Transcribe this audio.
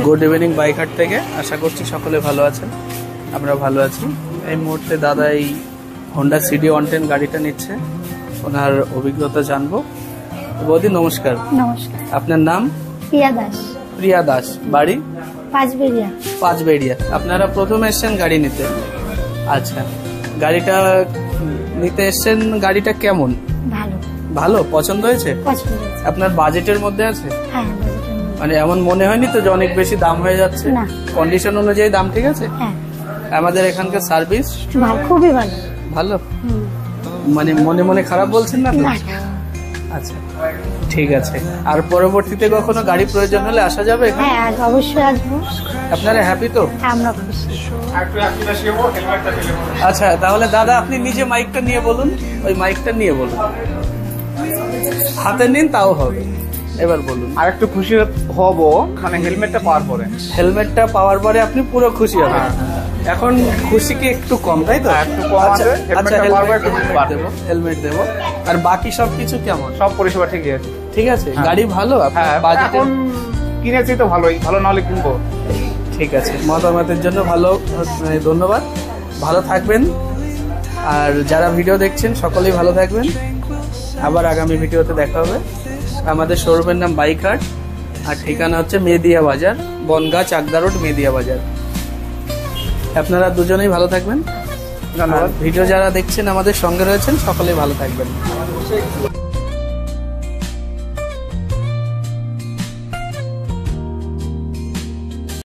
Good evening bike হাট থেকে। আশা করছি সকলে ভালো আছেন, আমরা ভালো আছি। এই মুহূর্তে দাদা এই হোন্ডা সিডি 110 গাড়িটা নিচ্ছে, ওনার অভিজ্ঞতা জানবো। বৌদি নমস্কার। নমস্কার। আপনার নাম? প্রিয়া দাস। প্রিয়া দাস, বাড়ি? পাঁচবেড়িয়া। পাঁচবেড়িয়া। আপনারা প্রথম এসছেন গাড়ি নিতে? আচ্ছা, গাড়িটা নিতে এসছেন, গাড়িটা কেমন? ভালো। ভালো, পছন্দ হয়েছে? পছন্দ হয়েছে। আপনার বাজেটের মধ্যে আছে? হ্যাঁ, বাজেটের মধ্যে। মানে এমন মনে হয়নি তো যে অনেক বেশি দাম হয়ে যাচ্ছে? না। কন্ডিশন অনুযায়ী দাম ঠিক আছে? হ্যাঁ। আমাদের এখানকার সার্ভিস ভালো, খুবই ভালো। ভালো? মানে মনে মনে খারাপ বলছেন না তো? না। আচ্ছা, ঠিক আছে। আর পরবর্তীতে কখনো গাড়ি প্রয়োজন হলে আসা যাবে? হ্যাঁ, আজ অবশ্যই আসবো। আপনারা হ্যাপি তো? হ্যাঁ, আমরা খুশি। আচ্ছা, তাহলে দাদা আপনি নিজে মাইকটা নিয়ে বলুন, ওই মাইকটা নিয়ে বলুন, হাতে নিন তাও হবে। এবার বলুন। আর একটু খুশি হব মানে হেলমেটটা পাওয়ার পরে। হেলমেটটা পাওয়ার পরে আপনি পুরো খুশি হবেন। এখন খুশি কি একটু কম, তাই তো? একটু কম আছে। আচ্ছা, হেলমেট দেবো, হেলমেট দেবো। আর বাকি সবকিছু কেমন? সব পরিষেবা ঠিকই আছে। ঠিক আছে, গাড়ি ভালো? হ্যাঁ, এখন কিনেছি তো ভালোই, ভালো না হলে কিনবো। ঠিক আছে, মতামতের জন্য ভালো ধন্যবাদ। ভালো থাকবেন, আর যারা ভিডিও দেখছেন সকলেই ভালো থাকবেন। আবার আগামী ভিডিওতে দেখা হবে। আমাদের শোরুমের নাম বাইক হাট, আর ঠিকানা হচ্ছে মেদিয়া বাজার, বনগাঁ চাকদা রোড, মেদিয়া বাজার। আপনারা দুজনেই ভালো থাকবেন। ধন্যবাদ। ভিডিও যারা দেখছেন আমাদের সঙ্গে রয়েছেন সকলেই ভালো থাকবেন।